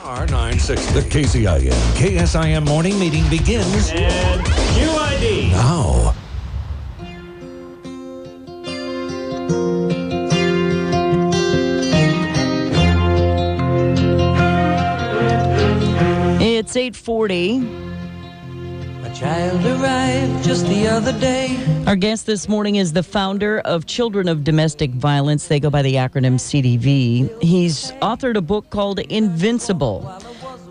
R96, the KZIM. KSIM morning meeting begins And QID. now. It's 8:40. A child arrived just the other day. Our guest this morning is the founder of Children of Domestic Violence. They go by the acronym CDV. He's authored a book called Invincible: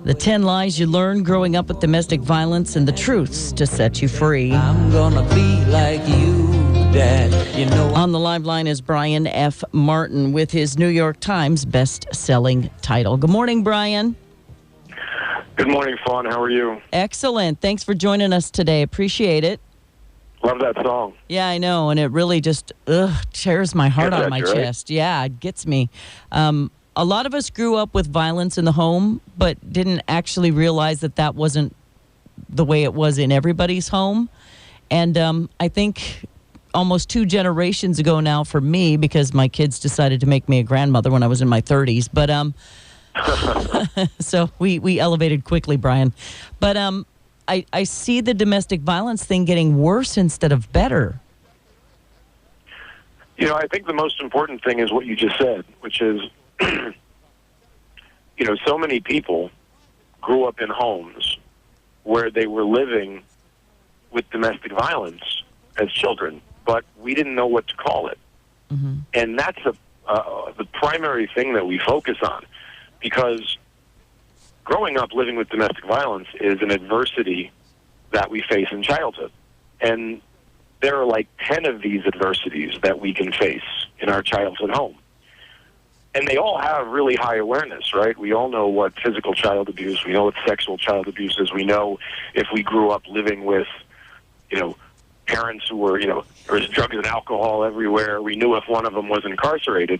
The 10 Lies You Learn Growing Up with Domestic Violence and the Truths to Set You Free. I'm gonna be like you, Dad. You know On the live line is Brian F. Martin with his New York Times best-selling title. Good morning, Brian. Good morning, Fawn. How are you? Excellent. Thanks for joining us today. Appreciate it. Love that song. Yeah, I know, and it really just tears my heart Gets out of at my you, right? chest. Yeah, it gets me. A lot of us grew up with violence in the home, but didn't actually realize that that wasn't the way it was in everybody's home. And I think almost 2 generations ago now for me, because my kids decided to make me a grandmother when I was in my 30s. But so we elevated quickly, Brian. But I see the domestic violence thing getting worse instead of better. You know, I think the most important thing is what you just said, which is, you know, so many people grew up in homes where they were living with domestic violence as children, but we didn't know what to call it. Mm-hmm. And that's the primary thing that we focus on, because growing up living with domestic violence is an adversity that we face in childhood. And there are like 10 of these adversities that we can face in our childhood home. And they all have really high awareness, right? We all know what physical child abuse, we know what sexual child abuse is. We know if we grew up living with, you know, parents who were, you know, there was drugs and alcohol everywhere. We knew if one of them was incarcerated.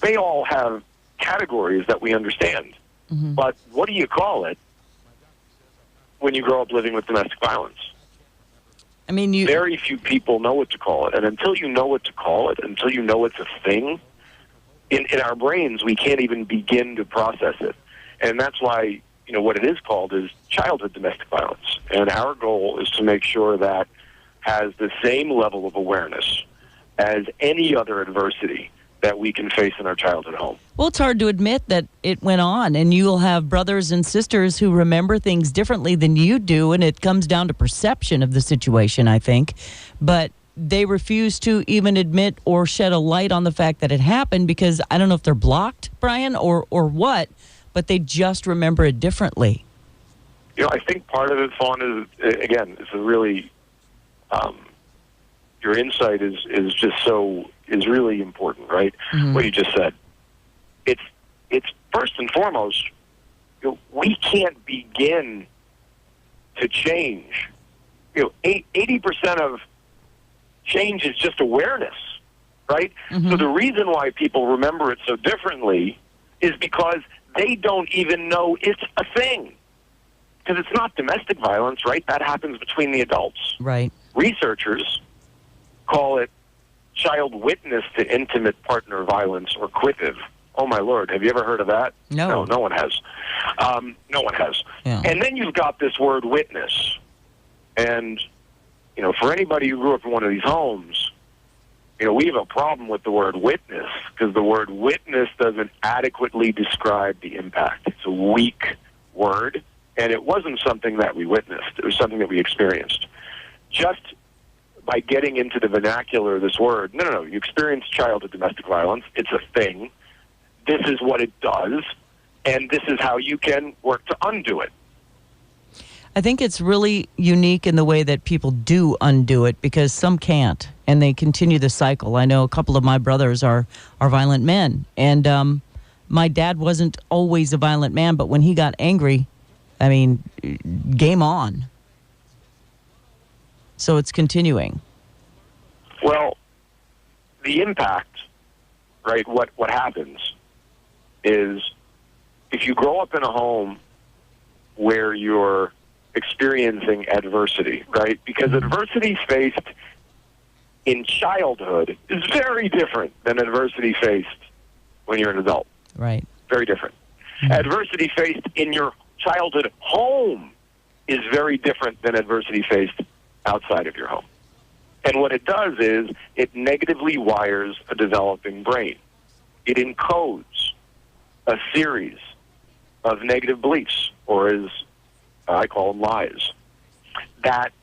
They all have categories that we understand. Mm-hmm. But what do you call it when you grow up living with domestic violence? I mean, Very few people know what to call it. And until you know what to call it, until you know it's a thing, in our brains, we can't even begin to process it. And that's why, you know, what it is called is childhood domestic violence. And our goal is to make sure that has the same level of awareness as any other adversity that we can face in our childhood home. Well, it's hard to admit that it went on, and you'll have brothers and sisters who remember things differently than you do, and it comes down to perception of the situation, I think. But they refuse to even admit or shed a light on the fact that it happened because I don't know if they're blocked, Brian, or what, but they just remember it differently. You know, I think part of it, Fawn, is, again, it's a really, your insight is really important, right? Mm-hmm. What you just said. It's first and foremost, you know, we can't begin to change. You know, 80% of change is just awareness, right? Mm-hmm. So the reason why people remember it so differently is because they don't even know it's a thing. Because it's not domestic violence, right? That happens between the adults. Right. Researchers call it child witness to intimate partner violence, or QWITIV. Oh, my Lord. Have you ever heard of that? No. No one has. No one has. Yeah. And then you've got this word witness. And, you know, for anybody who grew up in one of these homes, you know, we have a problem with the word witness because the word witness doesn't adequately describe the impact. It's a weak word, and it wasn't something that we witnessed. It was something that we experienced. Just by getting into the vernacular of this word, no, you experience childhood domestic violence. It's a thing. This is what it does, and this is how you can work to undo it. I think it's really unique in the way that people do undo it because some can't, and they continue the cycle. I know a couple of my brothers are violent men, and my dad wasn't always a violent man, but when he got angry, I mean, game on. So it's continuing. Well, the impact, right, what happens is if you grow up in a home where you're experiencing adversity, right? Because adversity faced in childhood is very different than adversity faced when you're an adult. Right. Very different. Adversity faced in your childhood home is very different than adversity faced outside of your home. And what it does is it negatively wires a developing brain. It encodes a series of negative beliefs, or as I call them, lies, that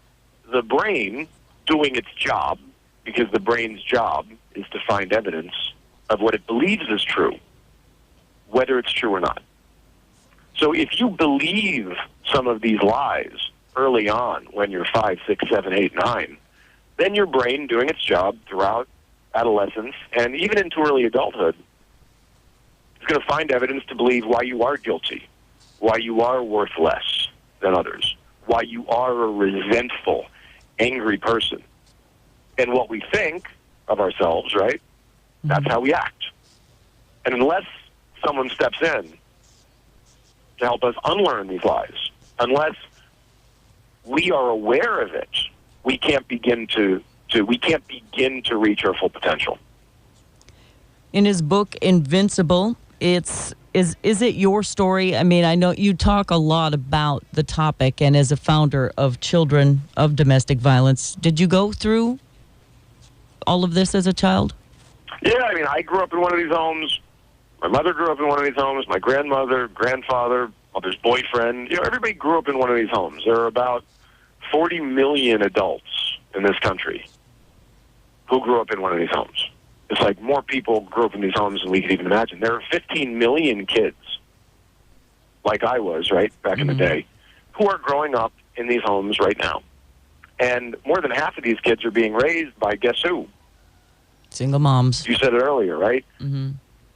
the brain, doing its job, because the brain's job is to find evidence of what it believes is true, whether it's true or not. So if you believe some of these lies early on when you're 5, 6, 7, 8, 9, then your brain, doing its job throughout adolescence and even into early adulthood, is going to find evidence to believe why you are guilty, why you are worth less than others, why you are a resentful, angry person. And what we think of ourselves, right, that's how we act. And unless someone steps in to help us unlearn these lies, unless we are aware of it, we can't begin to reach our full potential. In his book Invincible, is it your story? I mean, I know you talk a lot about the topic, and as a founder of Children of Domestic Violence, did you go through all of this as a child? Yeah, I mean, I grew up in one of these homes. My mother grew up in one of these homes. My grandmother, grandfather, mother's boyfriend, everybody grew up in one of these homes. There are about 40 million adults in this country who grew up in one of these homes. It's like more people grew up in these homes than we could even imagine. There are 15 million kids, like I was, right, back in the day, who are growing up in these homes right now. And more than half of these kids are being raised by, guess who? Single moms. You said it earlier, right? Mm-hmm.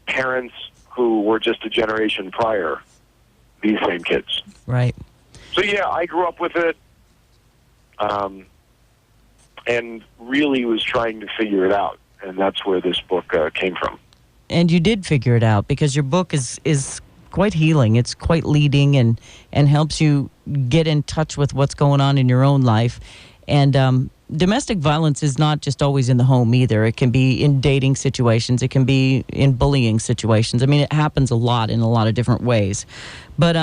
Parents who were just a generation prior, these same kids. Right. So, yeah, I grew up with it and really was trying to figure it out. And that's where this book came from. And you did figure it out, because your book is quite healing. It's quite leading and helps you get in touch with what's going on in your own life. And domestic violence is not just always in the home either. It can be in dating situations. It can be in bullying situations. I mean, it happens a lot in a lot of different ways. But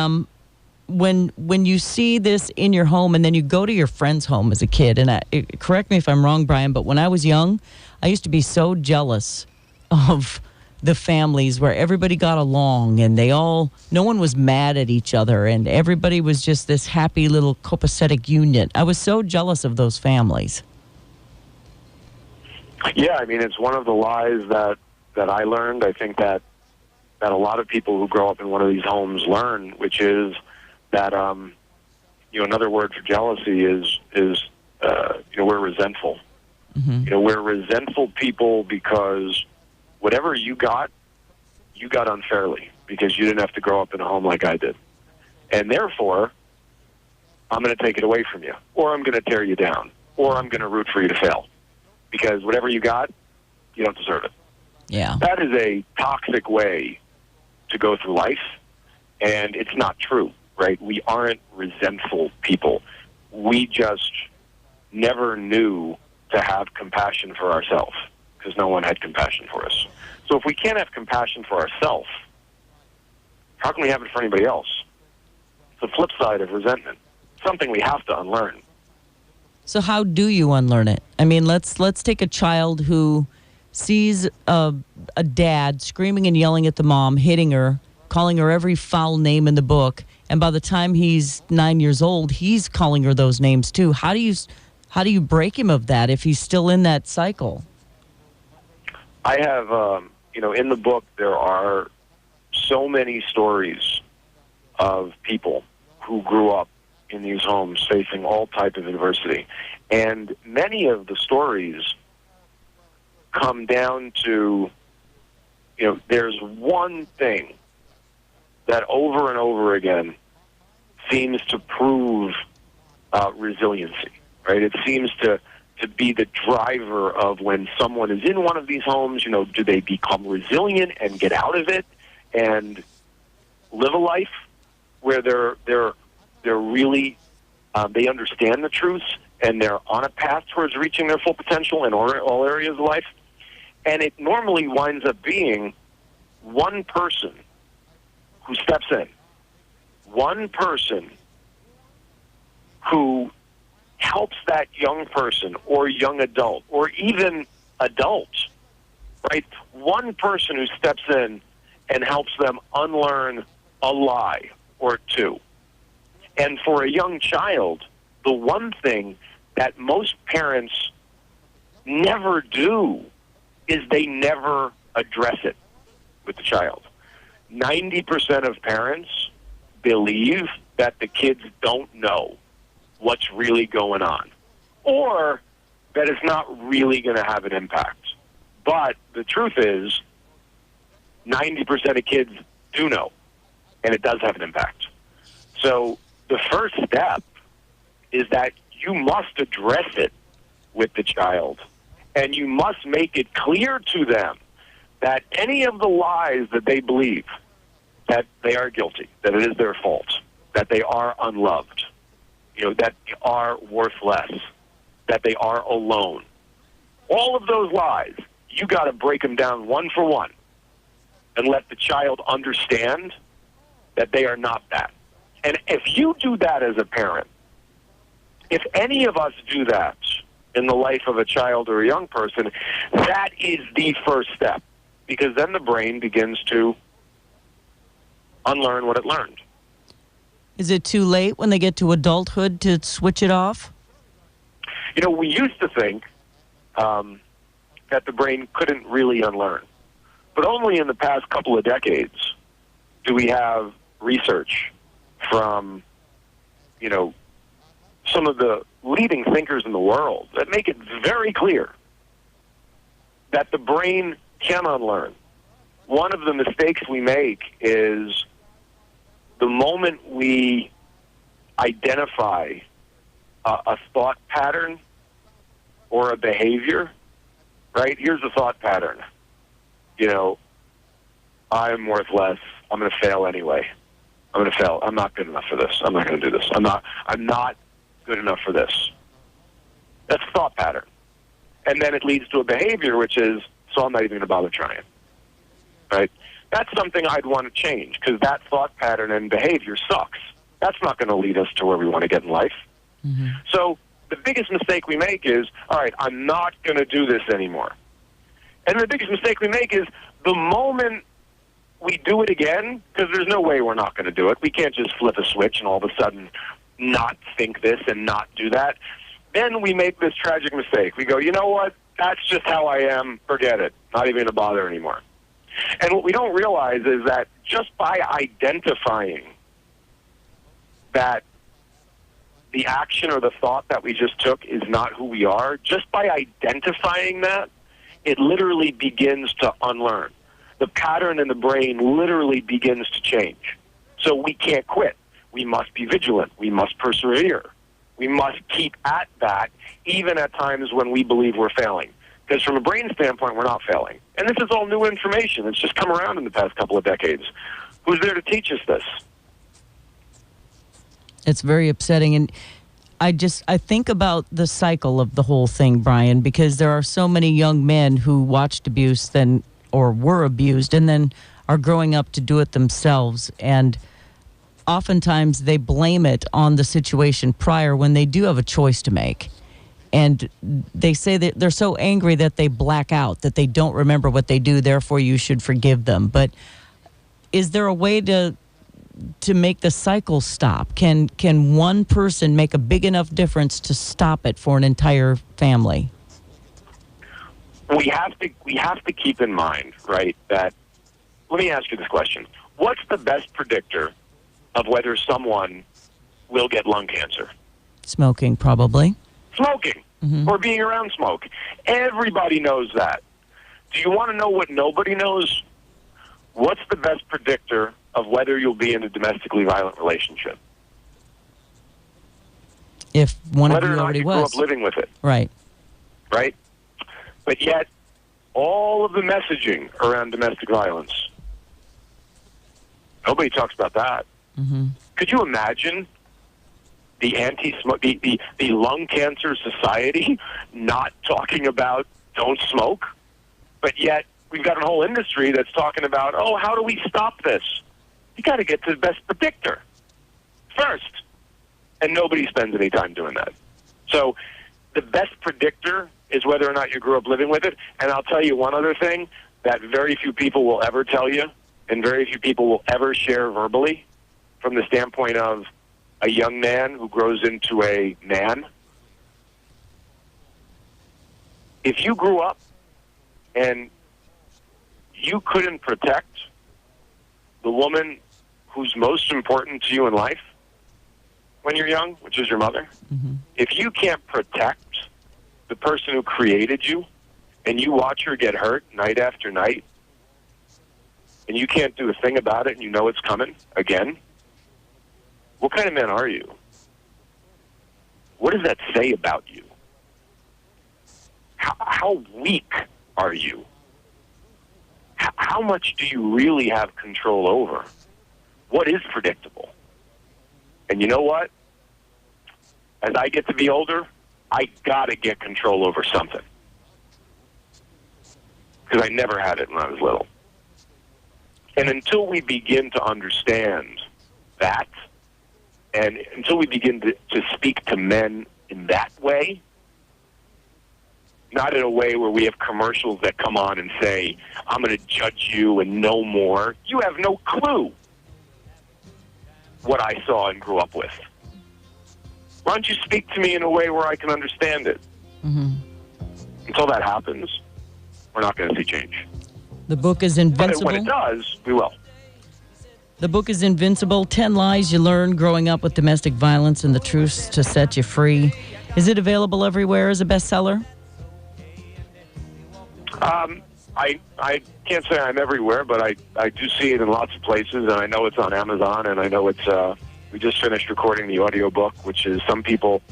when you see this in your home and then you go to your friend's home as a kid, and correct me if I'm wrong, Brian, but when I was young, I used to be so jealous of the families where everybody got along and no one was mad at each other and everybody was just this happy little copacetic union. I was so jealous of those families. Yeah, I mean, it's one of the lies that I learned. I think that a lot of people who grow up in one of these homes learn, which is that, another word for jealousy is we're resentful. Mm-hmm. We're resentful people because whatever you got unfairly because you didn't have to grow up in a home like I did. And therefore, I'm going to take it away from you, or I'm going to tear you down, or I'm going to root for you to fail. Because whatever you got, you don't deserve it. Yeah. That is a toxic way to go through life, and it's not true, right? We aren't resentful people. We just never knew to have compassion for ourselves because no one had compassion for us. So if we can't have compassion for ourselves, how can we have it for anybody else? It's the flip side of resentment, something we have to unlearn. So how do you unlearn it? I mean, let's take a child who sees a dad screaming and yelling at the mom, hitting her, calling her every foul name in the book, and by the time he's 9 years old, he's calling her those names too. How do you break him of that if he's still in that cycle? I have, in the book, there are so many stories of people who grew up in these homes facing all type of adversity. And many of the stories come down to, there's one thing that over and over again seems to prove resiliency, right? It seems to be the driver of when someone is in one of these homes, do they become resilient and get out of it and live a life where they're really, they understand the truth and they're on a path towards reaching their full potential in all areas of life. And it normally winds up being one person who steps in, one person who helps that young person or young adult or even adult, right? One person who steps in and helps them unlearn a lie or two. And for a young child, the one thing that most parents never do is they never address it with the child. 90% of parents believe that the kids don't know what's really going on, or that it's not really going to have an impact. But the truth is, 90% of kids do know, and it does have an impact. So the first step is that you must address it with the child, and you must make it clear to them that any of the lies that they believe, that they are guilty, that it is their fault, that they are unloved, that they are worthless, that they are alone. All of those lies, you got to break them down one for one and let the child understand that they are not that. And if you do that as a parent, if any of us do that in the life of a child or a young person, that is the first step, because then the brain begins to unlearn what it learned. Is it too late when they get to adulthood to switch it off? We used to think that the brain couldn't really unlearn. But only in the past couple of decades do we have research from, some of the leading thinkers in the world that make it very clear that the brain can unlearn. One of the mistakes we make is the moment we identify a thought pattern or a behavior, right? Here's a thought pattern. I'm worthless. I'm going to fail anyway. I'm going to fail. I'm not good enough for this. I'm not going to do this. I'm not good enough for this. That's a thought pattern. And then it leads to a behavior, which is, so I'm not even going to bother trying. Right? That's something I'd want to change, because that thought pattern and behavior sucks. That's not going to lead us to where we want to get in life. Mm-hmm. So the biggest mistake we make is, all right, I'm not going to do this anymore. And the biggest mistake we make is the moment we do it again, because there's no way we're not going to do it. We can't just flip a switch and all of a sudden not think this and not do that. Then we make this tragic mistake. We go, you know what? That's just how I am. Forget it. Not even going to bother anymore. And what we don't realize is that just by identifying that the action or the thought that we just took is not who we are, just by identifying that, it literally begins to unlearn. The pattern in the brain literally begins to change. So we can't quit. We must be vigilant. We must persevere. We must keep at that, even at times when we believe we're failing. Because from a brain standpoint, we're not failing. And this is all new information. It's just come around in the past couple of decades. Who's there to teach us this? It's very upsetting. And I think about the cycle of the whole thing, Brian, because there are so many young men who watched abuse or were abused and then are growing up to do it themselves. And oftentimes they blame it on the situation prior when they do have a choice to make. And they say that they're so angry that they black out, that they don't remember what they do, therefore you should forgive them. But is there a way to make the cycle stop? Can one person make a big enough difference to stop it for an entire family? We have to keep in mind, right, that, let me ask you this question. What's the best predictor of whether someone will get lung cancer? Smoking, probably. Smoking, or being around smoke. Everybody knows that. Do you want to know what nobody knows? What's the best predictor of whether you'll be in a domestically violent relationship? If one whether of you already was. Whether or not you grew up living with it. Right. Right? But yet, all of the messaging around domestic violence, nobody talks about that. Mm-hmm. Could you imagine the the lung cancer society not talking about don't smoke? But yet, we've got a whole industry that's talking about, how do we stop this? You got to get to the best predictor first. And nobody spends any time doing that. So the best predictor is whether or not you grew up living with it. And I'll tell you one other thing that very few people will ever tell you and very few people will ever share verbally from the standpoint of a young man who grows into a man. If you grew up and you couldn't protect the woman who's most important to you in life when you're young, which is your mother, if you can't protect the person who created you and you watch her get hurt night after night and you can't do a thing about it and you know it's coming again, what kind of man are you? What does that say about you? How weak are you? How much do you really have control over? What is predictable? And you know what? As I get to be older, I got to get control over something. Because I never had it when I was little. And until we begin to understand that, and until we begin to speak to men in that way, not in a way where we have commercials that come on and say, I'm going to judge you and know more. You have no clue what I saw and grew up with. Why don't you speak to me in a way where I can understand it? Until that happens, we're not going to see change. The book is Invincible. But when it does, we will. The book is Invincible, 10 Lies You Learn Growing Up with Domestic Violence and the Truths to Set You Free. Is it available everywhere as a bestseller? I can't say I'm everywhere, but I do see it in lots of places, and I know it's on Amazon, and I know it's, we just finished recording the audiobook, which is, some people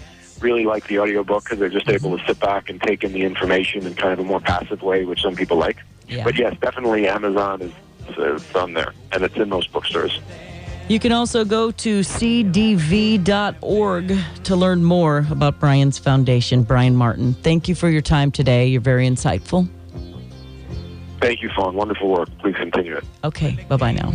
really like the audiobook because they're just able to sit back and take in the information in kind of a more passive way, which some people like. Yeah. But yes, definitely Amazon is on there, and it's in most bookstores. You can also go to cdv.org to learn more about Brian's foundation. Brian Martin, thank you for your time today. You're very insightful. Thank you, Faune. Wonderful work. Please continue it. Okay, bye-bye now.